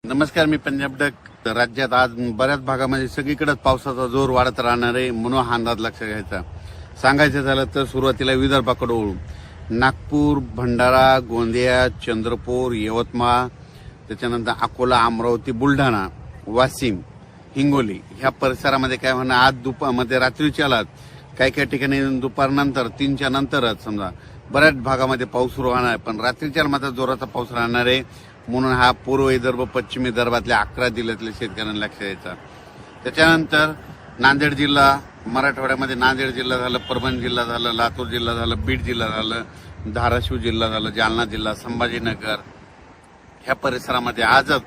नमस्कार, मी पंजाब डक. राज्यात आज बऱ्याच भागामध्ये सगळीकडेच पावसाचा जोर वाढत राहणार आहे, म्हणून हा अंदाज लक्षात घ्यायचा. सांगायचं झालं तर सुरुवातीला विदर्भाकडे वळू. नागपूर, भंडारा, गोंदिया, चंद्रपूर, यवतमाळ, त्याच्यानंतर अकोला, अमरावती, बुलढाणा, वाशिम, हिंगोली ह्या परिसरामध्ये काय होणार, आज दुपारमध्ये रात्रीच्या काही काही ठिकाणी दुपारनंतर 3च्या नंतरच समजा बऱ्याच भागामध्ये पाऊस सुरू होणार आहे. पण रात्रीच्या मात्र जोराचा पाऊस राहणार आहे, म्हणून हा पूर्व विदर्भ, पश्चिम विदर्भातल्या 11 जिल्ह्यातल्या शेतकऱ्यांना लक्ष द्यायचा. त्याच्यानंतर नांदेड जिल्हा, मराठवाड्यामध्ये नांदेड जिल्हा झालं, परभणी जिल्हा झालं, लातूर जिल्हा झालं, बीड जिल्हा झालं, धाराशिव जिल्हा झालं, जालना जिल्हा, संभाजीनगर ह्या परिसरामध्ये आजच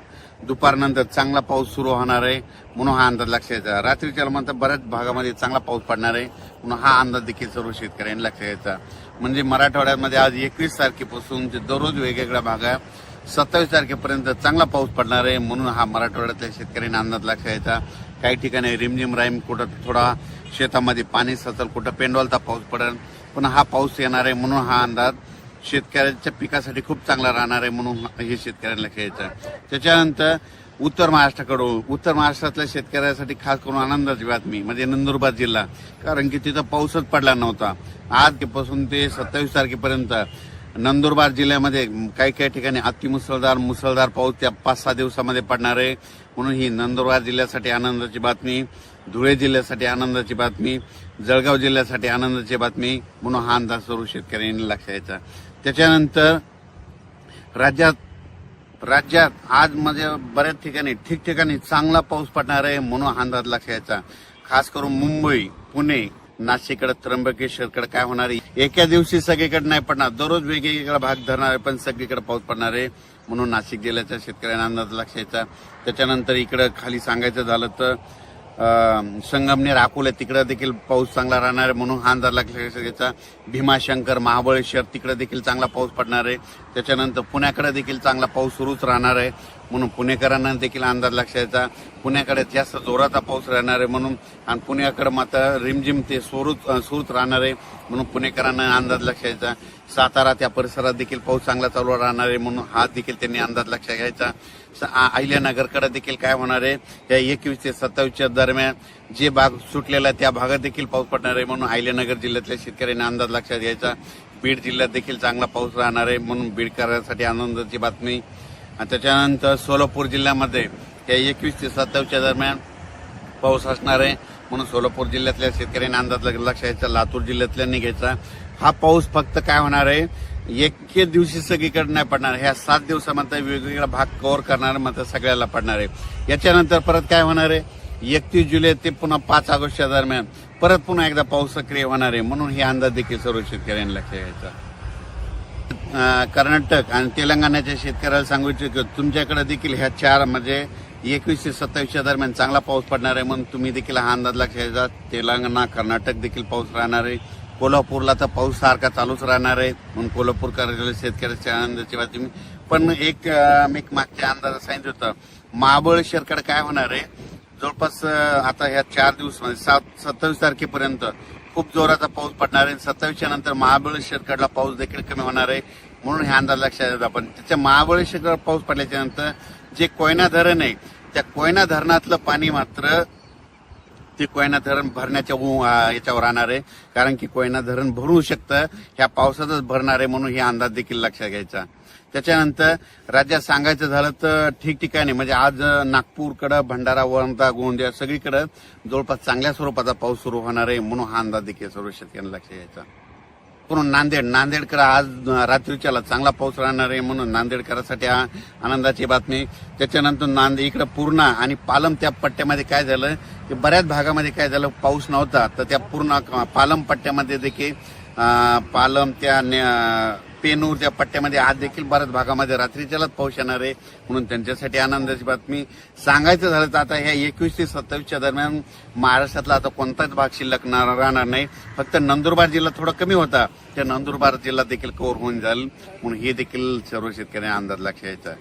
दुपारनंतर चांगला पाऊस सुरू होणार आहे, म्हणून हा अंदाज लक्षात घ्यायचा. रात्रीच्या नंतर बऱ्याच भागामध्ये चांगला पाऊस पडणार आहे, म्हणून हा अंदाज देखील सर्व शेतकऱ्यांनी लक्षात घ्यायचा. म्हणजे मराठवाड्यामध्ये आज 21 तारखेपासून दररोज वेगवेगळ्या भागात 27 तारखेपर्यंत चांगला पाऊस पडणार आहे, म्हणून हा मराठवाड्यातल्या शेतकऱ्यांनी अंदाज लक्षात घ्यायचा. काही ठिकाणी रिमझिम राईम, कुठं थोडा शेतामध्ये पाणी सचल, कुठं पेंडवालता पाऊस पडेल, पण हा पाऊस येणार आहे, म्हणून हा अंदाज शेतकऱ्यांच्या पिकासाठी खूप चांगला राहणार आहे, म्हणून हे शेतकऱ्यांना लक्षात घ्यायचं. त्याच्यानंतर उत्तर महाराष्ट्राकडून, उत्तर महाराष्ट्रातल्या शेतकऱ्यांसाठी खास करून आनंदाची बातमी म्हणजे नंदुरबार जिल्हा, कारण की तिथं पाऊसच पडला नव्हता. आजपासून ते 27 तारखेपर्यंत नंदुरबार जिल्ह्यामध्ये काही काही ठिकाणी मुसळधार पाऊस त्या 5-6 दिवसामध्ये पडणार आहे, म्हणून ही नंदुरबार जिल्ह्यासाठी आनंदाची बातमी, धुळे जिल्ह्यासाठी आनंदाची बातमी, जळगाव जिल्ह्यासाठी आनंदाची बातमी, म्हणून हा अंदाज सर्व शेतकऱ्यांनी लक्षात घ्यायचा. त्याच्यानंतर राज्यात आज म्हणजे बऱ्याच ठिकाणी ठिकठिकाणी चांगला पाऊस पडणार आहे, म्हणून हा अंदाज लक्षात घ्यायचा. खास करून मुंबई, पुणे, नाशिककडे, त्र्यंबकेश्वरकडे काय होणार आहे, एका दिवशी सगळीकडे नाही पडणार, दररोज वेगवेगळा भाग धरणार आहे, पण सगळीकडे पाऊस पडणार आहे, म्हणून नाशिक जिल्ह्याच्या शेतकऱ्यांना अंदाज लक्षात घ्यायचा. त्याच्यानंतर इकडे खाली सांगायचं झालं तर संगमनेर, अकोला तिकडे देखील पाऊस चांगला राहणार आहे, म्हणून हा अंदाज लक्षात घ्यायचा. भीमाशंकर, महाबळेश्वर तिकडे देखील चांगला पाऊस पडणार आहे. त्याच्यानंतर पुण्याकडे देखील चांगला पाऊस सुरूच राहणार आहे, म्हणून पुणेकरांना देखील अंदाज लक्षात घ्यायचा. पुण्याकडे जास्त जोराचा पाऊस राहणार आहे म्हणून, आणि पुण्याकडे मात्र रिमझिम ते सुरूच राहणार आहे, म्हणून पुणेकरांना अंदाज लक्षात घ्यायचा. सातारा त्या परिसरात देखील पाऊस चांगला चालू राहणार आहे, म्हणून हा देखील त्यांनी अंदाज लक्षात घ्यायचा. अहिल्यानगरकडे देखील काय होणार आहे, या 21 ते 27 दरम्यान जे भाग सुटलेला त्या भागात देखील पाऊस पडणार आहे, म्हणून अहिल्यानगर जिल्ह्यातल्या शेतकऱ्यांना अंदाज लक्षात घ्यायचा. बीड जिल्ह्यात देखील चांगला पाऊस राहणार आहे, म्हणून बीडकरांसाठी आनंदाची बातमी. आणि त्याच्यानंतर सोलापूर जिल्ह्यामध्ये या 21 ते 27 दरम्यान पाऊस असणार आहे, म्हणून सोलापूर जिल्ह्यातल्या शेतकऱ्यांनी अंदाज लक्षात घ्यायचा. लातूर जिल्ह्यातल्यांनी घ्यायचा. हा पाऊस फक्त काय होणार आहे, एके दिवशी सगळीकडे नाही पडणार, ह्या 7 दिवसामध्ये वेगवेगळा भाग कव्हर करणार, मात्र सगळ्याला पडणार आहे. याच्यानंतर परत काय होणार आहे, 31 जुलै ते पुन्हा 5 ऑगस्टच्या दरम्यान परत पुन्हा एकदा पाऊस सक्रिय होणार आहे, म्हणून हे अंदाज देखील सर्व शेतकऱ्यांनी लक्षात घ्यायचा. कर्नाटक आणि तेलंगणाच्या शेतकऱ्याला सांगू इच्छितो, तुमच्याकडे देखील ह्या 4 म्हणजे 21 ते 27 दरम्यान चांगला पाऊस पडणार आहे, म्हणून तुम्ही देखील हा अंदाज लक्षात घ्यायचा. तेलंगणा, कर्नाटक देखील पाऊस राहणार आहे. कोल्हापूरला तर पाऊस सारखा चालूच राहणार आहे, म्हणून कोल्हापूरकर शेतकऱ्याच्या आनंदाची बातमी. पण एक मागच्या अंदाजात सांगितलं होतं, महाबळेश्वरकडे काय होणार आहे, जवळपास आता ह्या 4 दिवसामध्ये 27 तारखेपर्यंत खूप जोराचा पाऊस पडणार आहे. 27च्या नंतर महाबळेश्वरकडला पाऊस देखील कमी होणार आहे, म्हणून हे अंदाज लक्षात घ्यायचा. पण त्याच्या महाबळेश्वरकडे पाऊस पडल्याच्या नंतर जे कोयना धरण आहे, त्या कोयना धरणातलं पाणी मात्र ते कोयना धरण भरण्याच्या याच्यावर राहणार आहे, कारण की कोयना धरण भरू शकतं, ह्या पावसातच भरणार आहे, म्हणून हे अंदाज देखील लक्षात घ्यायचा. त्याच्यानंतर राज्यात सांगायचं झालं तर ठिकठिकाणी म्हणजे आज नागपूरकडं, भंडारा, वर्धा, गोंदिया सगळीकडे जवळपास चांगल्या स्वरूपाचा पाऊस सुरू होणार आहे, म्हणून हा अंदाज देखील सर्व शेतकऱ्यांना लक्षात घ्यायचा. म्हणून नांदेडकडे आज रात्रीच्याला चांगला पाऊस राहणार आहे, म्हणून नांदेडकरांसाठी आनंदाची बातमी. त्याच्यानंतर इकडे पूर्णा आणि पालम त्या पट्ट्यामध्ये काय झालं की बऱ्याच भागामध्ये काय झालं, पाऊस नव्हता, तर त्या पूर्ण पालम पट्ट्यामध्ये देखील पालम त्या पेनूर त्या पट्ट्यामध्ये आज देखील बऱ्याच भागामध्ये रात्रीच्यालाच पाऊस येणार आहे, म्हणून त्यांच्यासाठी आनंदाची बातमी. सांगायचं झालं तर आता ह्या 21 ते 27 दरम्यान महाराष्ट्रातला आता कोणताच भाग शिल्लक राहणार नाही, फक्त नंदुरबार जिल्हा थोडा कमी होता, त्या नंदुरबार जिल्हा देखील कव्हर होऊन जाईल, म्हणून हे देखील सर्व शेतकऱ्यांना अंदाज लक्षात घ्यायचा.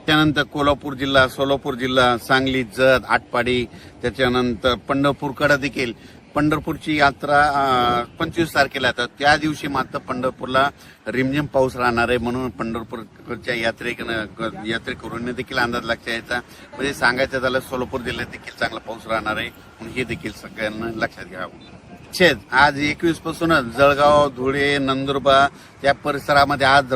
त्यानंतर कोल्हापूर जिल्हा, सोलापूर जिल्हा, सांगली, जत, आटपाडी, त्याच्यानंतर पंढरपूरकडे देखील पंढरपूरची यात्रा 25 तारखेला आहे. तर त्या दिवशी मात्र पंढरपूरला रिमझिम पाऊस राहणार आहे, म्हणून पंढरपूरच्या यात्रेकरूंनी देखील अंदाज लक्षात यायचा. म्हणजे सांगायचं झालं सोलापूर जिल्ह्यात देखील चांगला पाऊस राहणार आहे, म्हणून हे देखील सगळ्यांना लक्षात घ्यावं. आज 21 पासूनच जळगाव, धुळे, नंदुरबार त्या परिसरामध्ये आज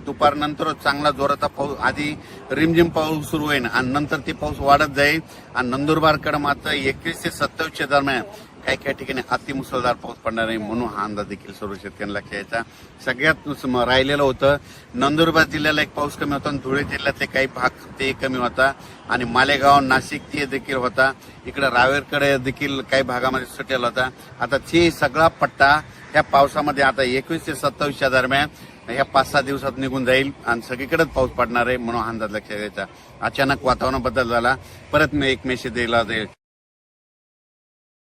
दुपारनंतर चांगला जोराचा पाऊस, आधी रिमझिम पाऊस सुरू होईल आणि नंतर ते पाऊस वाढत जाईल. आणि नंदुरबारकडे मात्र 21 ते 27 दरम्यान काही काही ठिकाणी अतिमुसळधार पाऊस पडणार आहे, म्हणून हा अंदाज देखील सर्व शेतकऱ्यांना लक्षात यायचा. सगळ्यात राहिलेलं होतं नंदुरबार जिल्ह्याला एक पाऊस कमी होता आणि धुळे जिल्ह्यातले काही भाग ते कमी होता आणि मालेगाव, नाशिक ते देखील होता. इकडे रावेरकडे देखील काही भागामध्ये सुटेला होता. आता ते सगळा पट्टा ह्या पावसामध्ये आता 21 ते 27 दरम्यान ह्या 5-6 दिवसात निघून जाईल आणि सगळीकडेच पाऊस पडणार आहे, म्हणून हा अंदाज लक्षात घ्यायचा. अचानक वातावरण बदल झाला, परत मी एक मेसेज दिला जाईल.